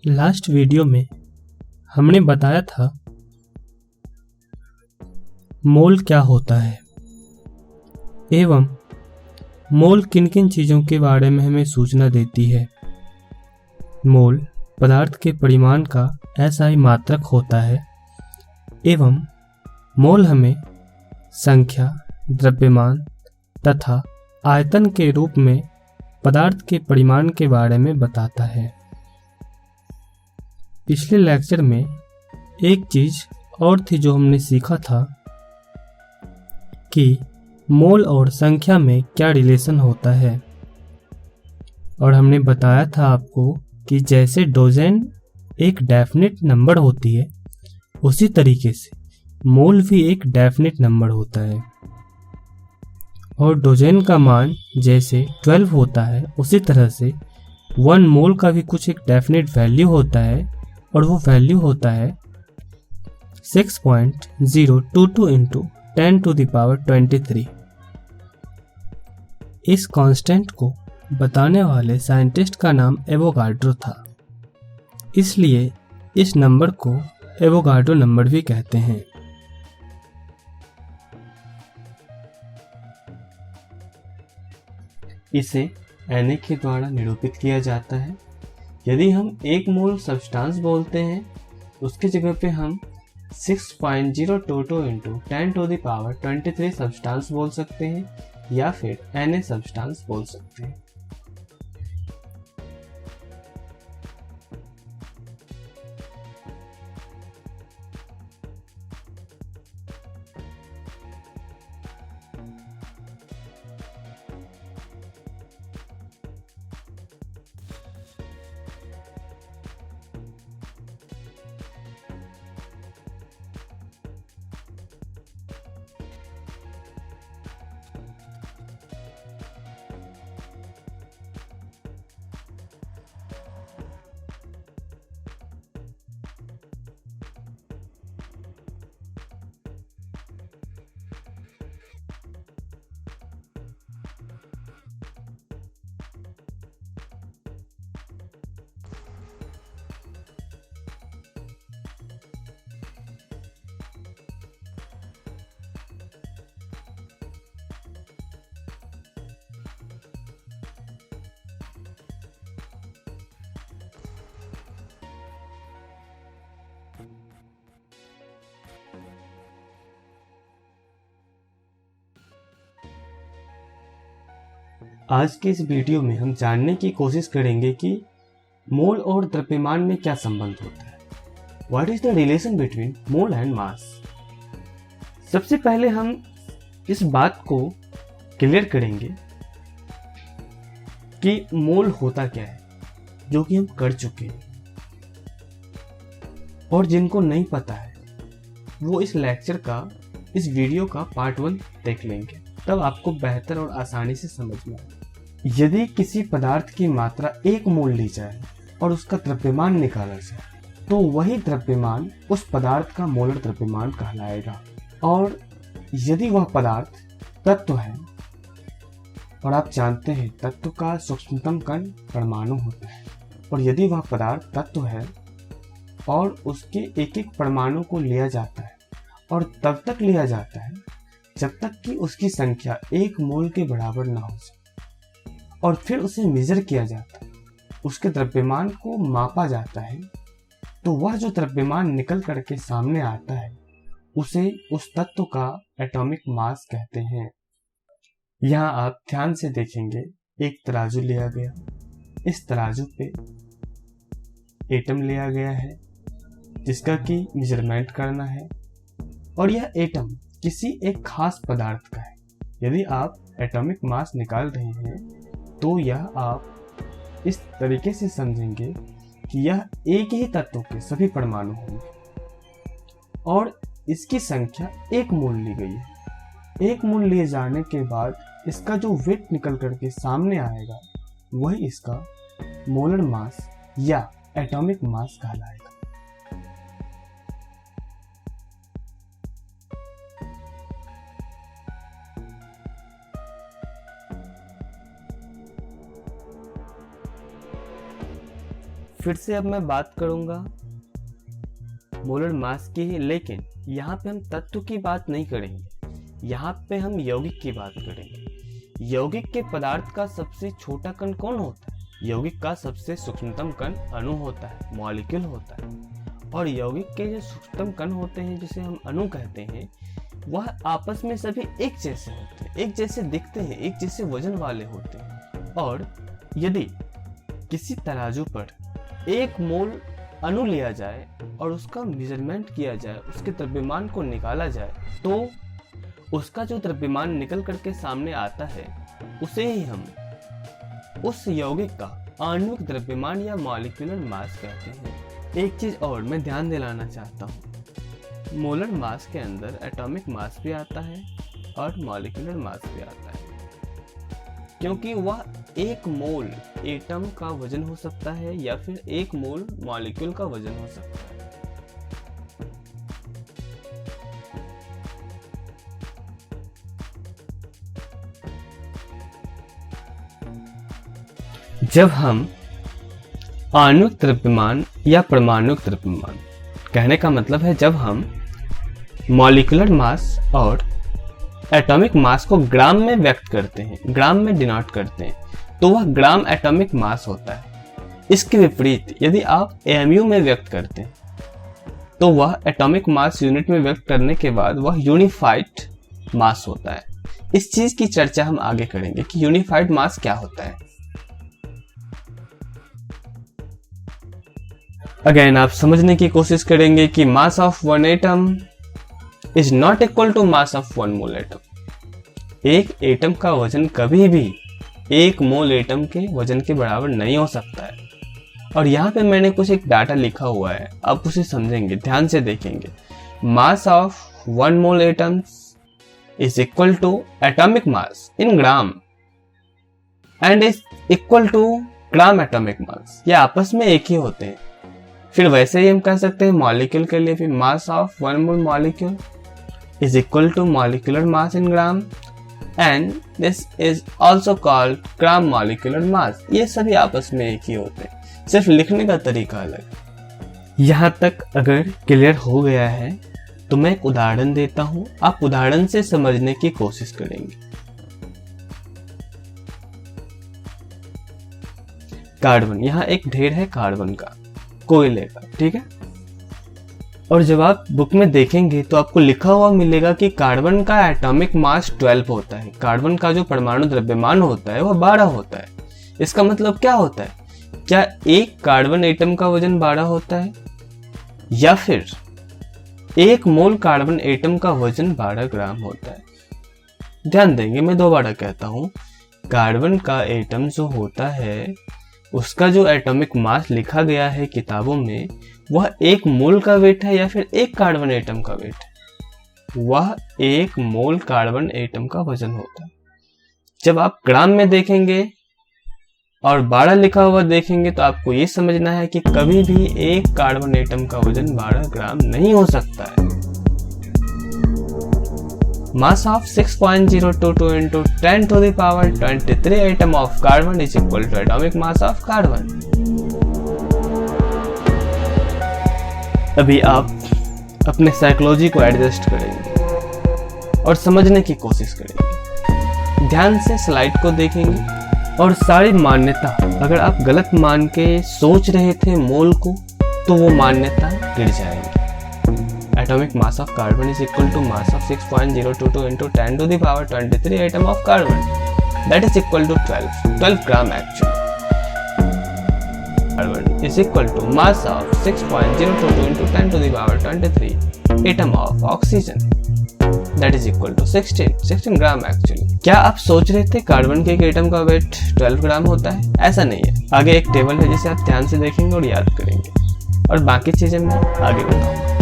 Last video में हमने बताया था मोल क्या होता है एवं मोल किन किन चीज़ों के बारे में हमें सूचना देती है। मोल पदार्थ के परिमाण का ऐसा ही मात्रक होता है एवं मोल हमें संख्या, द्रव्यमान तथा आयतन के रूप में पदार्थ के परिमाण के बारे में बताता है। पिछले लेक्चर में एक चीज़ और थी जो हमने सीखा था कि मोल और संख्या में क्या रिलेशन होता है, और हमने बताया था आपको कि जैसे डोजेन एक डेफिनेट नंबर होती है उसी तरीके से मोल भी एक डेफिनेट नंबर होता है, और डोजेन का मान जैसे 12 होता है उसी तरह से 1 मोल का भी कुछ एक डेफिनेट वैल्यू होता है, और वो वैल्यू होता है 6.022 इंटू 10⁻23। इस कांस्टेंट को बताने वाले साइंटिस्ट का नाम एवोगाड्रो था, इसलिए इस नंबर को एवोगाड्रो नंबर भी कहते हैं। इसे Na के द्वारा निरूपित किया जाता है। यदि हम 1 मोल सब्सटेंस बोलते हैं उसके जगह पे हम 6.022 इंटू 10⁻23 सब्सटेंस बोल सकते हैं या फिर Na सब्सटेंस बोल सकते हैं। आज के इस वीडियो में हम जानने की कोशिश करेंगे कि मोल और द्रव्यमान में क्या संबंध होता है। What is the relation between mole and mass? सबसे पहले हम इस बात को क्लियर करेंगे कि मोल होता क्या है, जो कि हम कर चुके हैं, और जिनको नहीं पता है वो इस लेक्चर का, इस वीडियो का पार्ट 1 देख लेंगे, तब आपको बेहतर और आसानी से समझ में आएगा। यदि किसी पदार्थ की मात्रा 1 मोल ली जाए और उसका द्रव्यमान निकाला जाए तो वही द्रव्यमान उस पदार्थ का मोलर द्रव्यमान कहलाएगा। और यदि वह पदार्थ तत्व है, और आप जानते हैं तत्व का सूक्ष्मतम कण परमाणु होता है, और यदि वह पदार्थ तत्व है और उसके एक एक परमाणु को लिया जाता है और तब तक लिया जाता है जब तक कि उसकी संख्या 1 मोल के बराबर ना हो जाए, और फिर उसे मेजर किया जाता है, उसके द्रव्यमान को मापा जाता है, तो वह जो द्रव्यमान निकल करके सामने आता है उसे उस तत्व का एटॉमिक मास कहते हैं। यहाँ आप ध्यान से देखेंगे, एक तराजू लिया गया, इस तराजू पे एटम लिया गया है जिसका कि मेजरमेंट करना है, और यह एटम किसी एक खास पदार्थ का है। यदि आप एटॉमिक मास निकाल रहे हैं तो यह आप इस तरीके से समझेंगे कि यह एक ही तत्व के सभी परमाणु होंगे और इसकी संख्या 1 मोल ली गई है। 1 मोल लिए जाने के बाद इसका जो वेट निकल करके सामने आएगा वही इसका मोलर मास या एटॉमिक मास कहलाएगा। फिर से अब मैं बात करूंगा मोलर मास की ही, लेकिन यहाँ पे हम तत्व की बात नहीं करेंगे, यहाँ पे हम यौगिक की बात करेंगे। यौगिक के पदार्थ का सबसे छोटा कण कौन होता है? यौगिक का सबसे सूक्ष्मतम कण अणु होता है, मॉलिक्यूल होता है। और यौगिक के जो सूक्ष्मतम कण होते हैं, जिसे हम अणु कहते हैं, वह आपस में सभी एक जैसे होते हैं, एक जैसे दिखते हैं, एक जैसे वजन वाले होते हैं। और यदि किसी तराजू पर 1 मोल अणु लिया जाए और उसका मेजरमेंट किया जाए, उसके द्रव्यमान को निकाला जाए, तो उसका जो द्रव्यमान निकल करके सामने आता है, उसे ही हम उस यौगिक का आणविक द्रव्यमान या मॉलिक्यूलर मास कहते हैं। एक चीज और मैं ध्यान दिलाना चाहता हूँ, मोलर मास के अंदर एटॉमिक मास भी आता है और मॉलिक्यूलर मास भी आता है, क्योंकि वह 1 मोल एटम का वजन हो सकता है या फिर 1 मोल मॉलिक्यूल का वजन हो सकता है। जब हम आणविक द्रव्यमान या परमाणुक द्रव्यमान, कहने का मतलब है जब हम मॉलिक्यूलर मास और एटॉमिक मास को ग्राम में व्यक्त करते हैं, ग्राम में डिनोट करते हैं, तो वह ग्राम एटॉमिक मास होता है। इसके विपरीत यदि आप एमयू में व्यक्त करते हैं, तो वह एटॉमिक मास यूनिट में व्यक्त करने के बाद वह यूनिफाइड मास होता है। इस चीज की चर्चा हम आगे करेंगे कि यूनिफाइड मास क्या होता है। अगेन आप समझने की कोशिश करेंगे कि mass of 1 atom is not equal to mass of 1 mole atom. एक एटम का वजन कभी भी 1 मोल एटम के वजन के बराबर नहीं हो सकता है। और यहाँ पे मैंने कुछ एक डाटा लिखा हुआ है, आप उसे समझेंगे, ध्यान से देखेंगे। Mass of 1 mole atoms is equal to atomic mass in gram and is equal to gram atomic mass. ये आपस में एक ही होते हैं। फिर वैसे ही हम कह सकते हैं मॉलिक्यूल के लिए भी mass of 1 mole molecule is equal to molecular mass in gram and this is also called gram molecular mass. ये सभी आपस में एक ही होते हैं, सिर्फ लिखने का तरीका अलग। यहाँ तक अगर क्लियर हो गया है तो मैं एक उदाहरण देता हूँ, आप उदाहरण से समझने की कोशिश करेंगे। कार्बन, यहाँ एक ढेर है कार्बन का, कोयले का, ठीक है। और जब आप बुक में देखेंगे तो आपको लिखा हुआ मिलेगा कि कार्बन का एटॉमिक मास 12 होता है। कार्बन का जो परमाणु द्रव्यमान होता है वह 12 होता है। इसका मतलब क्या होता है? क्या एक कार्बन एटम का वजन 12 होता है या फिर 1 मोल कार्बन एटम का वजन 12 ग्राम होता है? ध्यान देंगे, मैं दोबारा कहता हूँ, कार्बन का एटम जो होता है उसका जो एटॉमिक मास लिखा गया है किताबों में, वह 1 मोल का वेट है या फिर 1 कार्बन एटम का वेट है? वह 1 मोल कार्बन एटम का वजन होता है। जब आप ग्राम में देखेंगे और 12 लिखा हुआ देखेंगे तो आपको ये समझना है कि कभी भी 1 कार्बन एटम का वजन 12 ग्राम नहीं हो सकता है। Mass of 6.022 into 10 to the power 23 atom of carbon is equal to atomic mass of carbon. अभी आप अपने साइकोलॉजी को एडजस्ट करेंगे और समझने की कोशिश करेंगे। ध्यान से स्लाइड को देखेंगे और सारी मान्यता, अगर आप गलत मान के सोच रहे थे मोल को, तो वो मान्यता गिर जाएगी। Atomic mass of carbon is equal to mass of 6.022 into 10 to the power 23 atom of carbon. That is equal to 12 gram actually. Carbon is equal to mass of 6.022 into 10 to the power 23 atom of oxygen. That is equal to 16 gram actually. क्या आप सोच रहे थे carbon के एक atom का wait 12 ग्राम होता है? ऐसा नहीं है। आगे एक टेबल है जिसे आप ध्यान से देखेंगे और याद करेंगे, और बाकी चीजें मैं आगे बताऊंगा।